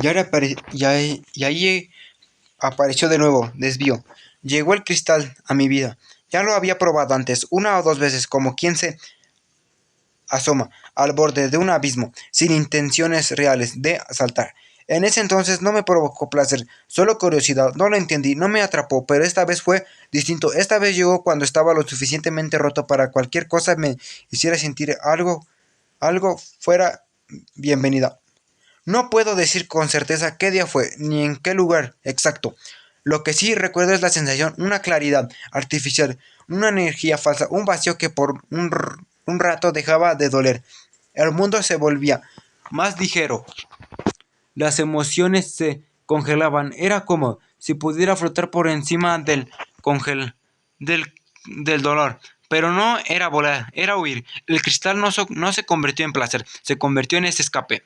Y ahí apareció de nuevo, desvío. Llegó el cristal a mi vida. Ya lo había probado antes, una o dos veces, como quien se asoma al borde de un abismo, sin intenciones reales de saltar. En ese entonces no me provocó placer, solo curiosidad, no lo entendí, no me atrapó, pero esta vez fue distinto. Esta vez llegó cuando estaba lo suficientemente roto para cualquier cosa me hiciera sentir algo fuera bienvenida. No puedo decir con certeza qué día fue, ni en qué lugar exacto. Lo que sí recuerdo es la sensación, una claridad artificial, una energía falsa, un vacío que por un rato dejaba de doler. El mundo se volvía más ligero. Las emociones se congelaban. Era como si pudiera flotar por encima congel, del, del dolor. Pero no era volar, era huir. El cristal no se convirtió en placer, se convirtió en ese escape.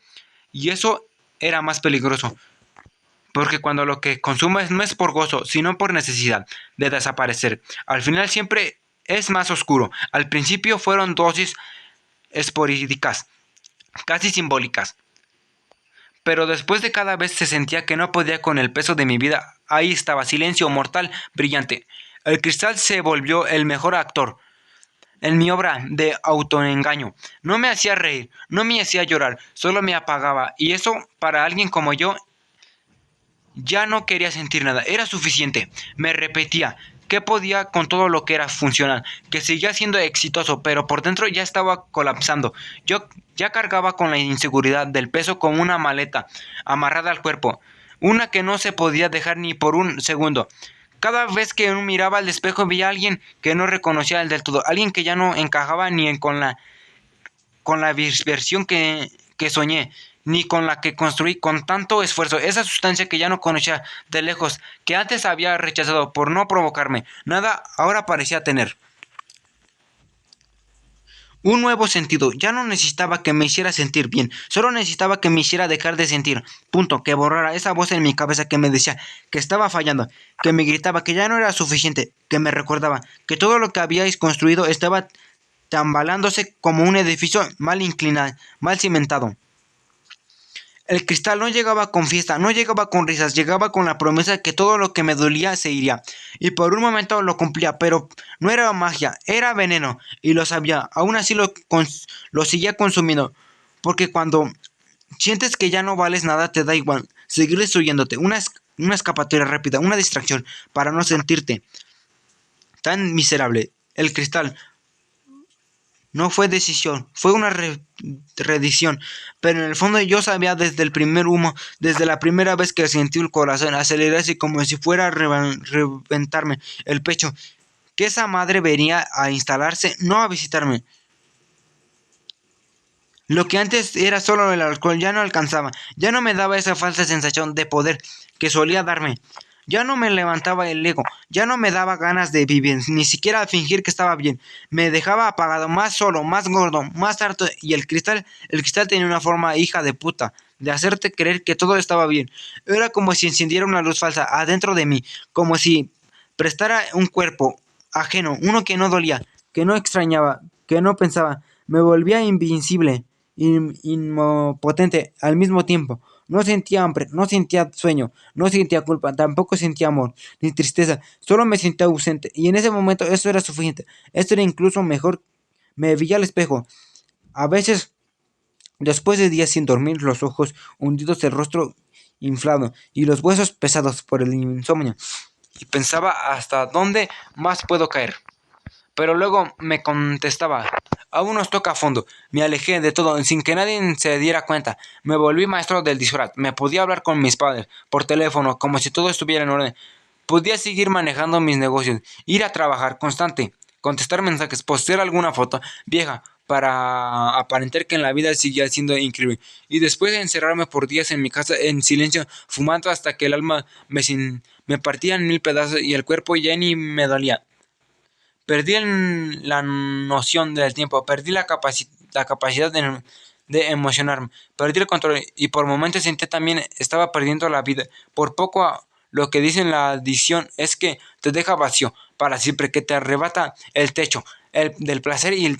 Y eso era más peligroso, porque cuando lo que consumes no es por gozo, sino por necesidad de desaparecer, al final siempre es más oscuro. Al principio fueron dosis esporádicas, casi simbólicas, pero después de cada vez se sentía que no podía con el peso de mi vida. Ahí estaba, silencio mortal, brillante. El cristal se volvió el mejor actor en mi obra de autoengaño. No me hacía reír, no me hacía llorar, solo me apagaba. Y eso, para alguien como yo, ya no quería sentir nada, era suficiente. Me repetía que podía con todo lo que era funcional, que seguía siendo exitoso, pero por dentro ya estaba colapsando. Yo ya cargaba con la inseguridad del peso como una maleta amarrada al cuerpo, una que no se podía dejar ni por un segundo. Cada vez que miraba al espejo veía a alguien que no reconocía del todo, alguien que ya no encajaba ni con la versión que soñé, ni con la que construí con tanto esfuerzo. Esa sustancia que ya no conocía de lejos, que antes había rechazado por no provocarme nada, ahora parecía tener un nuevo sentido. Ya no necesitaba que me hiciera sentir bien, solo necesitaba que me hiciera dejar de sentir. Punto, que borrara esa voz en mi cabeza que me decía que estaba fallando, que me gritaba que ya no era suficiente, que me recordaba que todo lo que habíais construido estaba tambalándose como un edificio mal inclinado, mal cimentado. El cristal no llegaba con fiesta, no llegaba con risas, llegaba con la promesa de que todo lo que me dolía se iría. Y por un momento lo cumplía, pero no era magia, era veneno. Y lo sabía, aún así lo seguía consumiendo. Porque cuando sientes que ya no vales nada, te da igual seguir destruyéndote. Una escapatoria rápida, una distracción para no sentirte tan miserable. El cristal no fue decisión, fue una reedición, pero en el fondo yo sabía desde el primer humo, desde la primera vez que sentí el corazón acelerarse como si fuera a reventarme el pecho, que esa madre venía a instalarse, no a visitarme. Lo que antes era solo el alcohol ya no alcanzaba, ya no me daba esa falsa sensación de poder que solía darme. Ya no me levantaba el ego, ya no me daba ganas de vivir, ni siquiera fingir que estaba bien. Me dejaba apagado, más solo, más gordo, más harto, y el cristal tenía una forma hija de puta, de hacerte creer que todo estaba bien. Era como si encendiera una luz falsa adentro de mí, como si prestara un cuerpo ajeno, uno que no dolía, que no extrañaba, que no pensaba. Me volvía invincible, impotente al mismo tiempo. No sentía hambre, no sentía sueño, no sentía culpa, tampoco sentía amor, ni tristeza, solo me sentía ausente. Y en ese momento eso era suficiente. Esto era incluso mejor. Me veía al espejo. A veces, después de días sin dormir, los ojos hundidos, el rostro inflado y los huesos pesados por el insomnio. Y pensaba hasta dónde más puedo caer. Pero luego me contestaba, aún nos toca a fondo. Me alejé de todo sin que nadie se diera cuenta. Me volví maestro del disfraz. Me podía hablar con mis padres por teléfono como si todo estuviera en orden. Podía seguir manejando mis negocios, ir a trabajar constante, contestar mensajes, postear alguna foto vieja para aparentar que en la vida seguía siendo increíble. Y después de encerrarme por días en mi casa en silencio, fumando hasta que el alma me partía en mil pedazos y el cuerpo ya ni me dolía. Perdí la noción del tiempo, perdí la capacidad de emocionarme, perdí el control y por momentos sentí también estaba perdiendo la vida. Por poco lo que dice la adicción es que te deja vacío para siempre, que te arrebata el techo, del placer y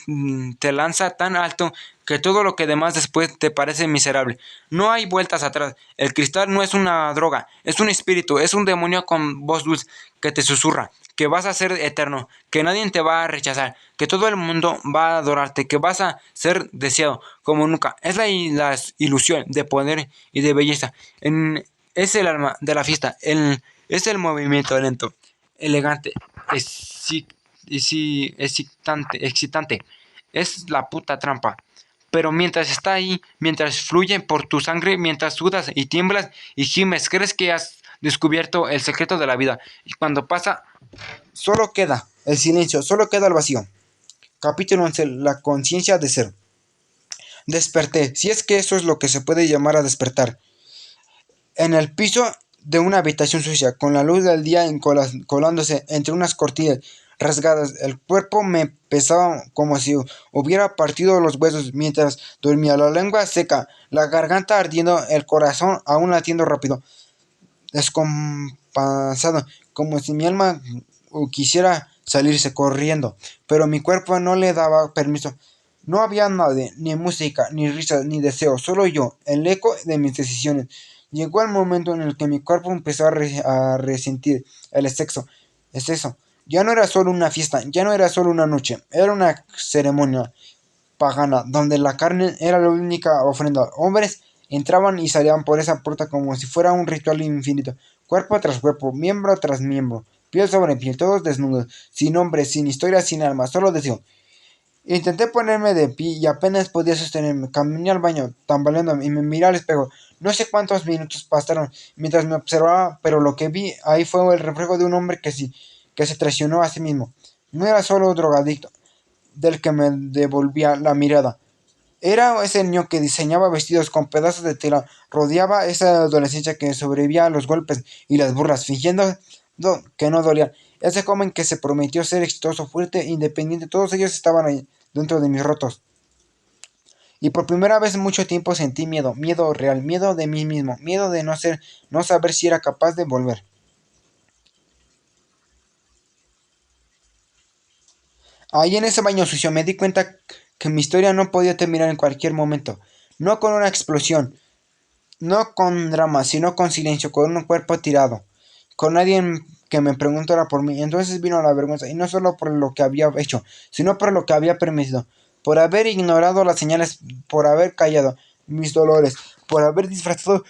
te lanza tan alto que todo lo que demás después te parece miserable. No hay vueltas atrás. El cristal no es una droga, es un espíritu, es un demonio con voz dulce que te susurra que vas a ser eterno, que nadie te va a rechazar, que todo el mundo va a adorarte, que vas a ser deseado como nunca. Es la ilusión de poder y de belleza. Es el alma de la fiesta, es el movimiento lento, elegante, excitante. Es la puta trampa. Pero mientras está ahí, mientras fluye por tu sangre, mientras sudas y tiemblas y gimes, crees que has descubierto el secreto de la vida. Y cuando pasa, solo queda el silencio, solo queda el vacío. Capítulo 11. La conciencia de ser. Desperté, si es que eso es lo que se puede llamar a despertar. En el piso de una habitación sucia, con la luz del día colándose entre unas cortinas rasgadas, el cuerpo me pesaba como si hubiera partido los huesos mientras dormía, la lengua seca, la garganta ardiendo, el corazón aún latiendo rápido, descompasado, como si mi alma quisiera salirse corriendo, pero mi cuerpo no le daba permiso. No había nadie, ni música, ni risas, ni deseo, solo yo, el eco de mis decisiones. Llegó el momento en el que mi cuerpo empezó a resentir el sexo. Es eso. Ya no era solo una fiesta, ya no era solo una noche, era una ceremonia pagana, donde la carne era la única ofrenda. Hombres entraban y salían por esa puerta como si fuera un ritual infinito, cuerpo tras cuerpo, miembro tras miembro, piel sobre piel, todos desnudos, sin nombre, sin historia, sin alma, solo deseo. Intenté ponerme de pie y apenas podía sostenerme. Caminé al baño, tambaleando, y me miré al espejo. No sé cuántos minutos pasaron mientras me observaba, pero lo que vi ahí fue el reflejo de un hombre que se traicionó a sí mismo. No era solo un drogadicto del que me devolvía la mirada. Era ese niño que diseñaba vestidos con pedazos de tela, rodeaba esa adolescencia que sobrevivía a los golpes y las burlas, fingiendo que no dolían. Ese joven que se prometió ser exitoso, fuerte, independiente, todos ellos estaban ahí, dentro de mis rotos. Y por primera vez en mucho tiempo sentí miedo, miedo real, miedo de mí mismo, miedo de no saber si era capaz de volver. Ahí en ese baño sucio me di cuenta que mi historia no podía terminar en cualquier momento, no con una explosión, no con drama, sino con silencio, con un cuerpo tirado, con nadie que me preguntara por mí. Entonces vino la vergüenza, y no solo por lo que había hecho, sino por lo que había permitido, por haber ignorado las señales, por haber callado mis dolores, por haber disfrazado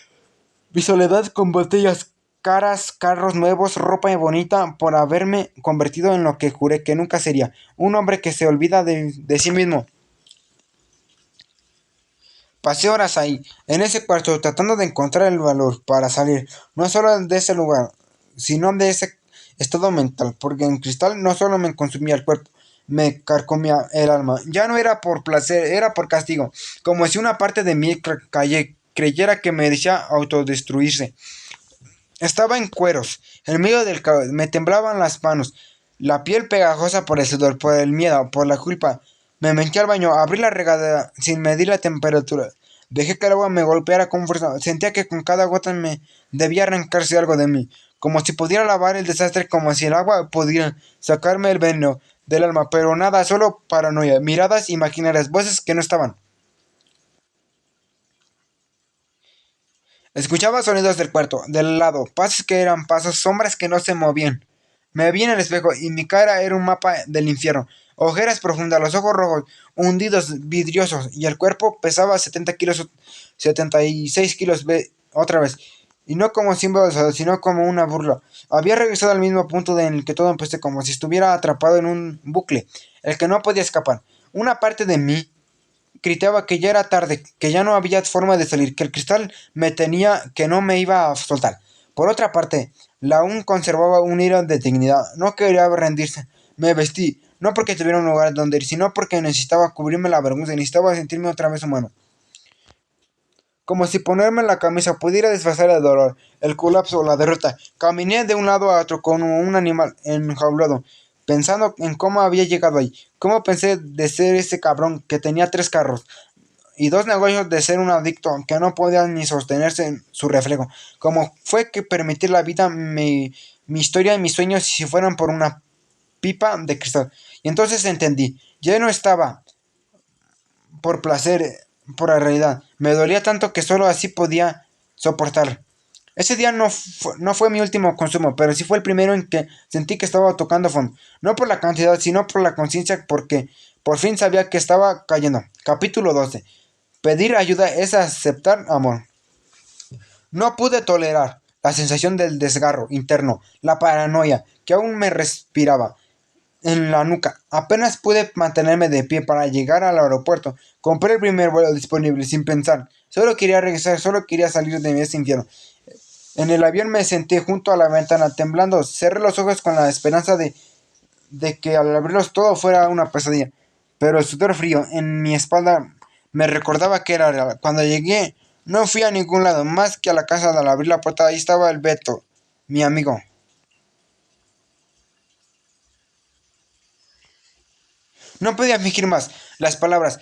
mi soledad con botellas caras, carros nuevos, ropa bonita, por haberme convertido en lo que juré que nunca sería, un hombre que se olvida de sí mismo. Pasé horas ahí, en ese cuarto, tratando de encontrar el valor para salir, no solo de ese lugar, sino de ese estado mental, porque en cristal no solo me consumía el cuerpo, me carcomía el alma. Ya no era por placer, era por castigo, como si una parte de mí creyera que merecía autodestruirse. Estaba en cueros, en medio del caos, me temblaban las manos, la piel pegajosa por el sudor, por el miedo, por la culpa. Me metí al baño, abrí la regadera sin medir la temperatura. Dejé que el agua me golpeara con fuerza. Sentía que con cada gota me debía arrancarse algo de mí, como si pudiera lavar el desastre, como si el agua pudiera sacarme el veneno del alma, pero nada, solo paranoia, miradas imaginarias, voces que no estaban. Escuchaba sonidos del cuarto, del lado, pasos que eran pasos, sombras que no se movían. Me vi en el espejo y mi cara era un mapa del infierno. Ojeras profundas, los ojos rojos, hundidos, vidriosos, y el cuerpo pesaba 70 kilos, 76 kilos otra vez. Y no como símbolo de salud, sino como una burla. Había regresado al mismo punto en el que todo empecé, como si estuviera atrapado en un bucle, el que no podía escapar. Una parte de mí gritaba que ya era tarde, que ya no había forma de salir, que el cristal me tenía, que no me iba a soltar. Por otra parte, la aún conservaba un hilo de dignidad, no quería rendirse. Me vestí, no porque tuviera un lugar donde ir, sino porque necesitaba cubrirme la vergüenza, necesitaba sentirme otra vez humano. Como si ponerme la camisa pudiera disfrazar el dolor, el colapso o la derrota. Caminé de un lado a otro como un animal enjaulado, pensando en cómo había llegado ahí. Cómo pensé de ser ese cabrón que tenía 3 carros y 2 negocios, de ser un adicto que no podía ni sostenerse en su reflejo. Cómo fue que permitir la vida, mi historia y mis sueños si fueran por una pipa de cristal. Y entonces entendí, ya no estaba por placer, por la realidad. Me dolía tanto que solo así podía soportar. Ese día no fue mi último consumo, pero sí fue el primero en que sentí que estaba tocando fondo. No por la cantidad, sino por la conciencia, porque por fin sabía que estaba cayendo. Capítulo 12. Pedir ayuda es aceptar amor. No pude tolerar la sensación del desgarro interno, la paranoia que aún me respiraba en la nuca. Apenas pude mantenerme de pie para llegar al aeropuerto. Compré el primer vuelo disponible sin pensar. Solo quería regresar, solo quería salir de ese infierno. En el avión me senté junto a la ventana, temblando. Cerré los ojos con la esperanza de que al abrirlos todo fuera una pesadilla. Pero el sudor frío en mi espalda me recordaba que era real. Cuando llegué, no fui a ningún lado, más que a la casa. Al abrir la puerta, ahí estaba el Beto, mi amigo. No podía fingir más. Las palabras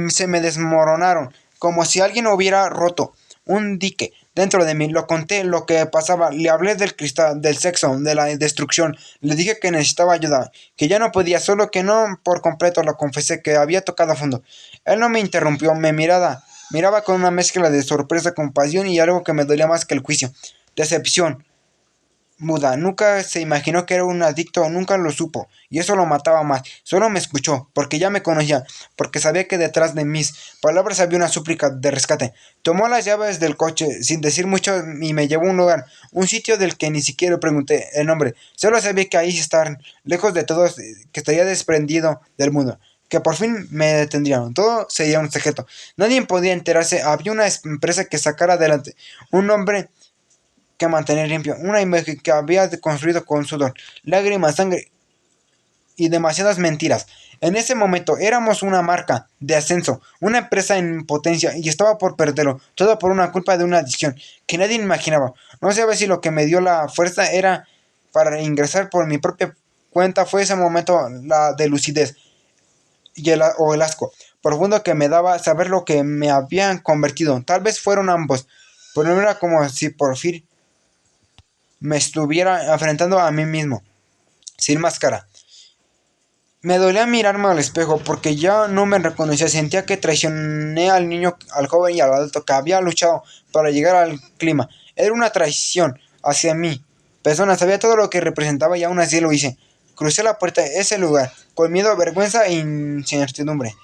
se me desmoronaron, como si alguien hubiera roto un dique dentro de mí. Lo conté lo que pasaba, le hablé del cristal, del sexo, de la destrucción. Le dije que necesitaba ayuda, que ya no podía, solo que no por completo. Lo confesé, que había tocado a fondo. Él no me interrumpió, miraba con una mezcla de sorpresa, compasión y algo que me dolía más que el juicio. Decepción muda. Nunca se imaginó que era un adicto, nunca lo supo, y eso lo mataba más. Solo me escuchó, porque ya me conocía, porque sabía que detrás de mis palabras había una súplica de rescate. Tomó las llaves del coche sin decir mucho y me llevó a un lugar, un sitio del que ni siquiera pregunté el nombre. Solo sabía que ahí estar, lejos de todos, que estaría desprendido del mundo, que por fin me detendrían. Todo sería un secreto. Nadie podía enterarse. Había una empresa que sacara adelante un hombre que mantener limpio, una imagen que había construido con sudor, lágrimas, sangre y demasiadas mentiras. En ese momento éramos una marca de ascenso, una empresa en potencia y estaba por perderlo, todo por una culpa de una adicción que nadie imaginaba. No sabía si lo que me dio la fuerza era para ingresar por mi propia cuenta. Fue ese momento la de lucidez o el asco profundo que me daba saber lo que me habían convertido. Tal vez fueron ambos, pero no era como si por fin me estuviera enfrentando a mí mismo, sin máscara. Me dolía mirarme al espejo porque ya no me reconocía. Sentía que traicioné al niño, al joven y al adulto que había luchado para llegar al clima. Era una traición hacia mí. Persona, sabía todo lo que representaba y aún así lo hice. Crucé la puerta de ese lugar, con miedo, vergüenza e incertidumbre.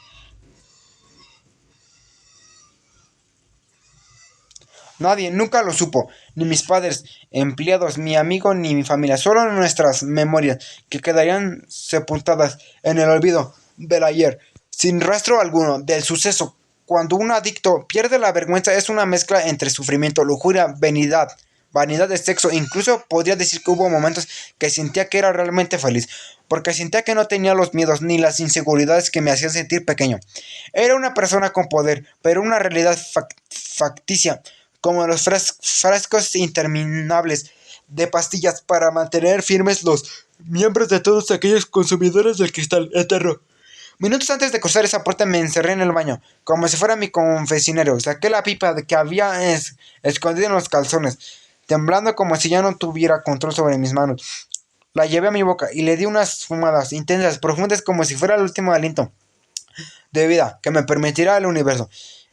Nadie nunca lo supo, ni mis padres, empleados, mi amigo, ni mi familia, solo nuestras memorias, que quedarían sepultadas en el olvido del ayer, sin rastro alguno del suceso. Cuando un adicto pierde la vergüenza es una mezcla entre sufrimiento, lujuria, vanidad de sexo. Incluso podría decir que hubo momentos que sentía que era realmente feliz, porque sentía que no tenía los miedos ni las inseguridades que me hacían sentir pequeño. Era una persona con poder, pero una realidad facticia, como los frascos interminables de pastillas para mantener firmes los miembros de todos aquellos consumidores del cristal eterno. Minutos antes de cruzar esa puerta me encerré en el baño, como si fuera mi confesionero. Saqué la pipa que había escondido en los calzones, temblando como si ya no tuviera control sobre mis manos. La llevé a mi boca y le di unas fumadas intensas, profundas, como si fuera el último aliento de vida que me permitiera el universo.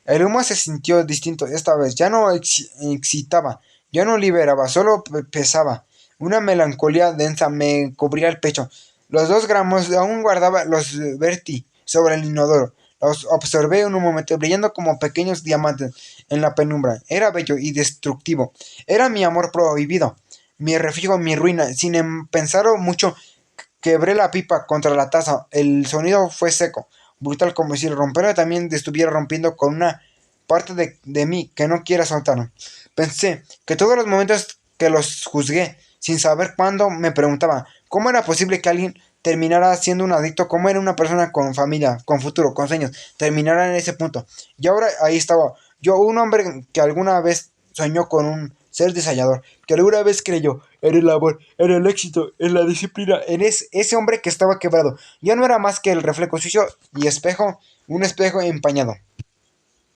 El humo se sintió distinto esta vez. Ya no excitaba, ya no liberaba, solo pesaba. Una melancolía densa me cubría el pecho. Los 2 gramos aún guardaba, los vertí sobre el inodoro. Los observé en un momento, brillando como pequeños diamantes en la penumbra. Era bello y destructivo. Era mi amor prohibido, mi refugio, mi ruina. Sin pensarlo mucho, quebré la pipa contra la taza. El sonido fue seco, brutal, como si el romperla también estuviera rompiendo con una parte de mí que no quiera soltar. Pensé que todos los momentos que los juzgué, sin saber cuándo, me preguntaba cómo era posible que alguien terminara siendo un adicto, cómo era una persona con familia, con futuro, con sueños, terminara en ese punto. Y ahora ahí estaba yo, un hombre que alguna vez soñó con un ser diseñador, que alguna vez creyó en el amor, en el éxito, en la disciplina, en ese hombre que estaba quebrado. Ya no era más que el reflejo suyo y espejo, un espejo empañado.